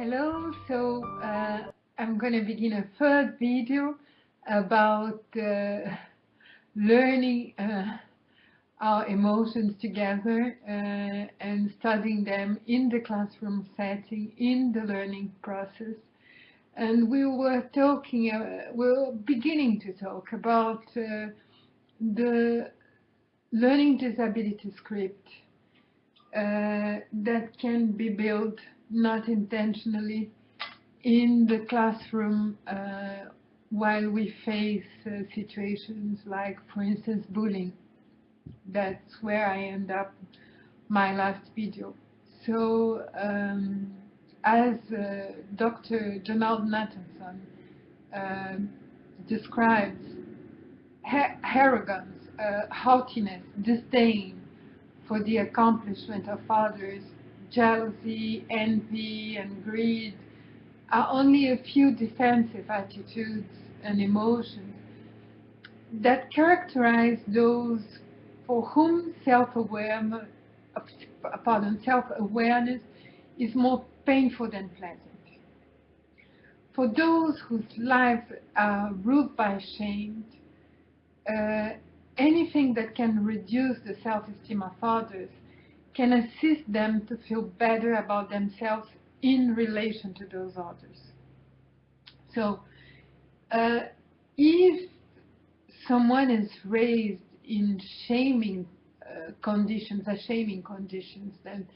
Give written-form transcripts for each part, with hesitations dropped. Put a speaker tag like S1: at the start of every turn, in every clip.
S1: Hello, I'm going to begin a third video about learning our emotions together and studying them in the classroom setting, in the learning process. And we were beginning to talk about the learning disability script that can be built not intentionally in the classroom while we face situations like, for instance, bullying. That's where I end up my last video. So as Dr. Donald Nathanson describes, arrogance, haughtiness, disdain for the accomplishment of others, jealousy, envy, and greed are only a few defensive attitudes and emotions that characterize those for whom self-awareness is more painful than pleasant. For those whose lives are ruled by shame, anything that can reduce the self-esteem of others can assist them to feel better about themselves in relation to those others. So, if someone is raised in shaming conditions, then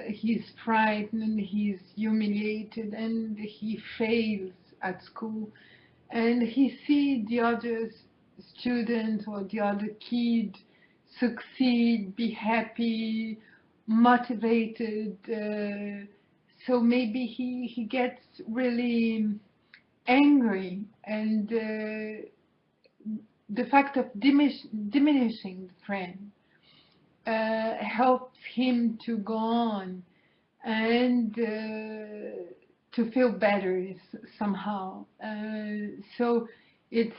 S1: he's frightened, he's humiliated, and he fails at school, and he sees the other student or the other kid succeed, be happy, motivated, so maybe he gets really angry, and the fact of diminishing the friend helps him to go on and to feel better somehow. So it's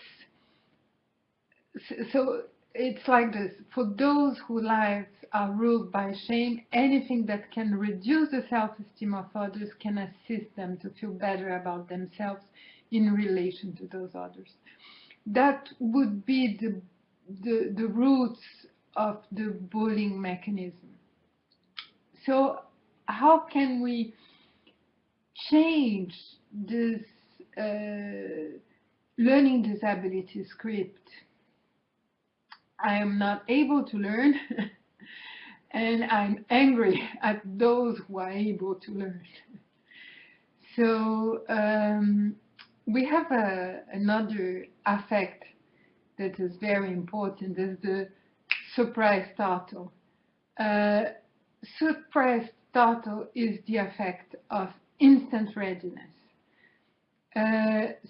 S1: like this. For those whose lives are ruled by shame, anything that can reduce the self-esteem of others can assist them to feel better about themselves in relation to those others. That would be the roots of the bullying mechanism. So how can we change this learning disability script? I am not able to learn, and I'm angry at those who are able to learn. So we have another affect that is very important, is the surprise startle. Surprise startle is the effect of instant readiness.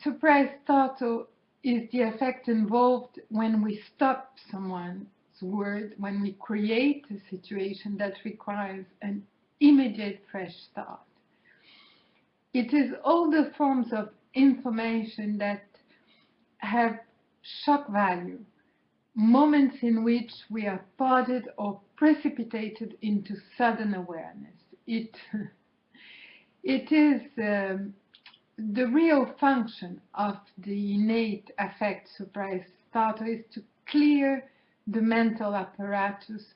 S1: Surprise startle is the effect involved when we stop someone's word, when we create a situation that requires an immediate fresh start. It is all the forms of information that have shock value, moments in which we are prodded or precipitated into sudden awareness. It is the real function of the innate affect surprise startle is to clear the mental apparatus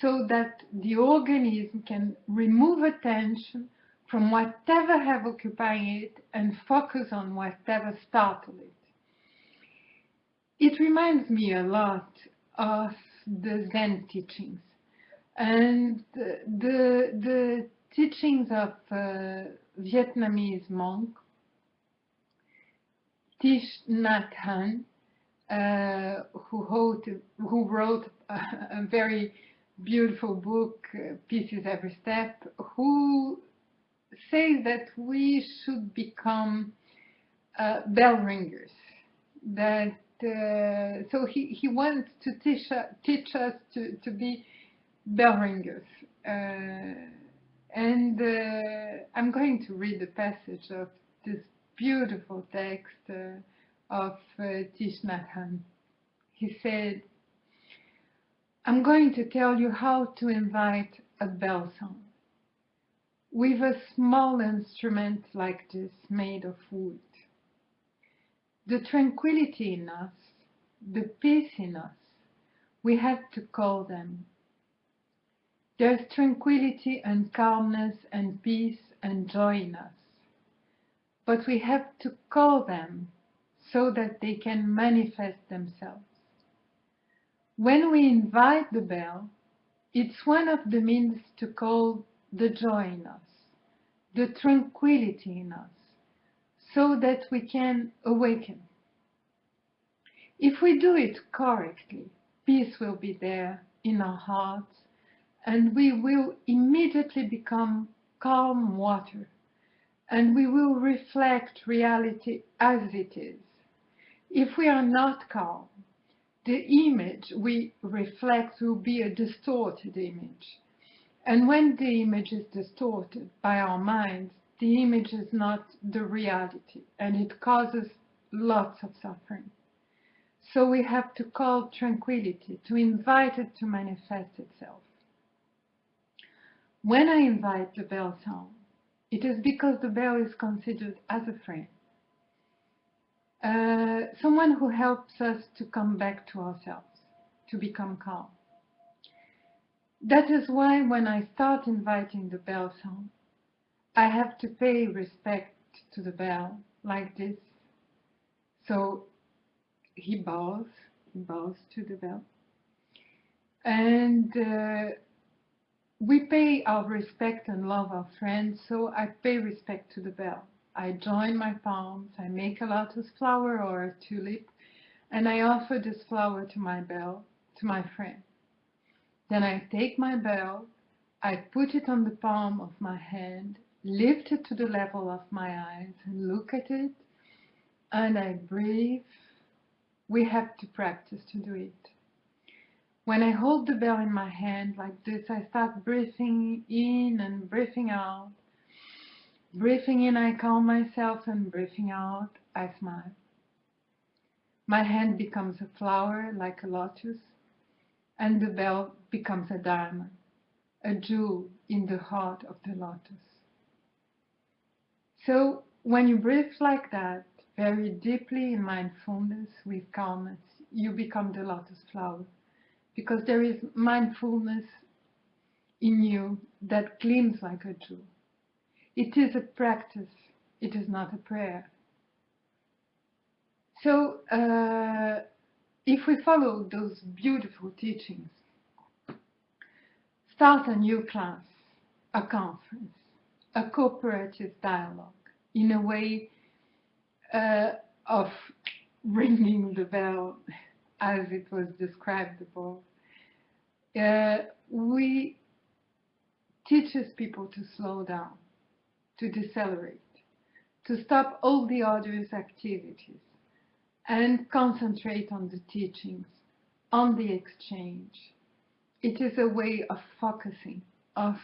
S1: so that the organism can remove attention from whatever have occupying it and focus on whatever startled it. It reminds me a lot of the Zen teachings and the teachings of a Vietnamese monk, Thich Nhat Hanh, who wrote a very beautiful book, Pieces Every Step, who says that we should become bell ringers. That so he wants to teach us to be bell ringers. And I'm going to read a passage of this beautiful text of Thich Nhat Hanh. He said, "I'm going to tell you how to invite a bell sound. with a small instrument like this made of wood. The tranquility in us, the peace in us, we have to call them. There's tranquility and calmness and peace and joy in us, but we have to call them so that they can manifest themselves. When we invite the bell, it's one of the means to call the joy in us, the tranquility in us, so that we can awaken. If we do it correctly, peace will be there in our hearts, and we will immediately become calm water, and we will reflect reality as it is. If we are not calm, the image we reflect will be a distorted image. And when the image is distorted by our minds, the image is not the reality, and it causes lots of suffering. So we have to call tranquility, to invite it to manifest itself. When I invite the bell sound, it is because the bell is considered as a friend. Someone who helps us to come back to ourselves, to become calm. That is why when I start inviting the bell sound, I have to pay respect to the bell like this. So he bows to the bell. And we pay our respect and love our friends, so I pay respect to the bell. I join my palms, I make a lotus flower or a tulip, and I offer this flower to my bell, to my friend. Then I take my bell, I put it on the palm of my hand, lift it to the level of my eyes and look at it, and I breathe. We have to practice to do it. When I hold the bell in my hand like this, I start breathing in and breathing out. Breathing in, I calm myself, and breathing out, I smile. My hand becomes a flower like a lotus, and the bell becomes a diamond, a jewel in the heart of the lotus. So when you breathe like that, very deeply in mindfulness with calmness, you become the lotus flower, because there is mindfulness in you that gleams like a jewel. It is a practice, it is not a prayer. So if we follow those beautiful teachings, start a new class, a conference, a cooperative dialogue, in a way of ringing the bell as it was described above, we teaches people to slow down, to decelerate, to stop all the others' activities and concentrate on the teachings, on the exchange. It is a way of focusing, of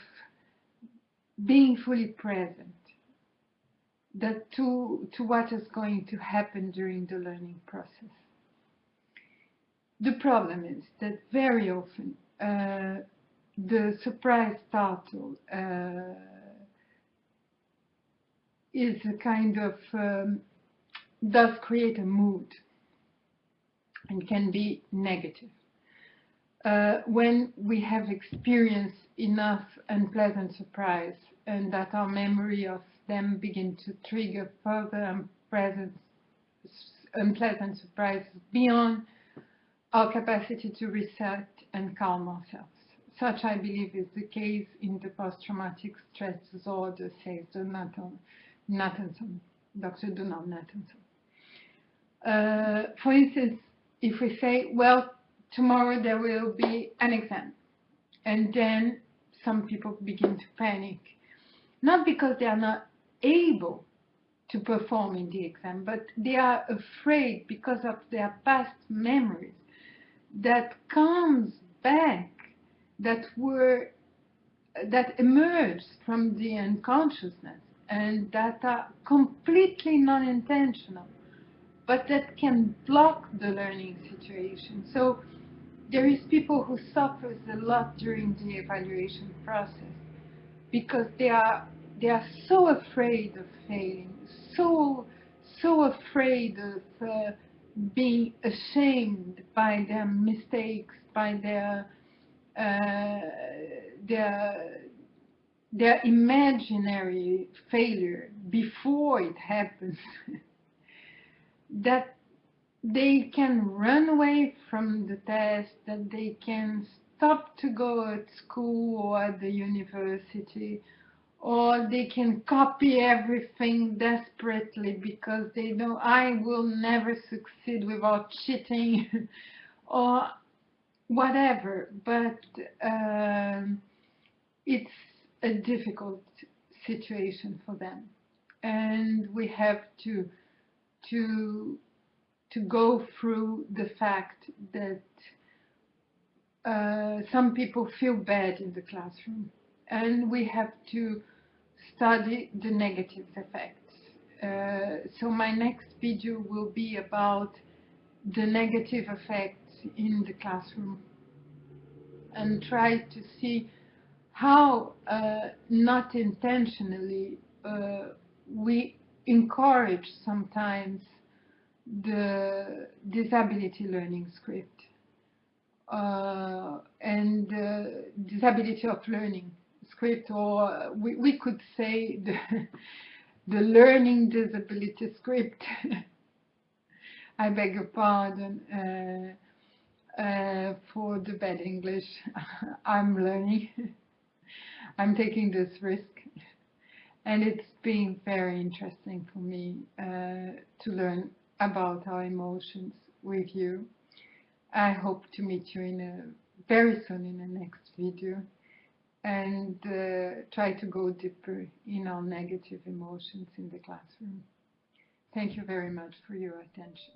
S1: being fully present that to what is going to happen during the learning process. The problem is that very often the surprise startle is a kind of does create a mood and can be negative. When we have experienced enough unpleasant surprise and that our memory of them begin to trigger further unpleasant surprises beyond our capacity to reset and calm ourselves. Such, I believe, is the case in the post-traumatic stress disorder, says Dr. Donald Nathanson. For instance, if we say, well, tomorrow there will be an exam, and then some people begin to panic, not because they are not able to perform in the exam, but they are afraid because of their past memories that comes back, that emerged from the unconsciousness and that are completely non-intentional, but that can block the learning situation. So there is people who suffers a lot during the evaluation process because they are they are so afraid of failing, so afraid of being ashamed by their mistakes, by their imaginary failure before it happens, that they can run away from the test, that they can stop to go at school or at the university, or they can copy everything desperately because they know I will never succeed without cheating or whatever. But it's a difficult situation for them, and we have to go through the fact that some people feel bad in the classroom, and we have to study the negative effects. So my next video will be about the negative effects in the classroom, and try to see how, not intentionally, we encourage sometimes the disability learning script and disability of learning script, or we could say the learning disability script. I beg your pardon for the bad English. I'm learning. I'm taking this risk, and it's been very interesting for me to learn about our emotions with you. I hope to meet you very soon in the next video, and try to go deeper in our negative emotions in the classroom. Thank you very much for your attention.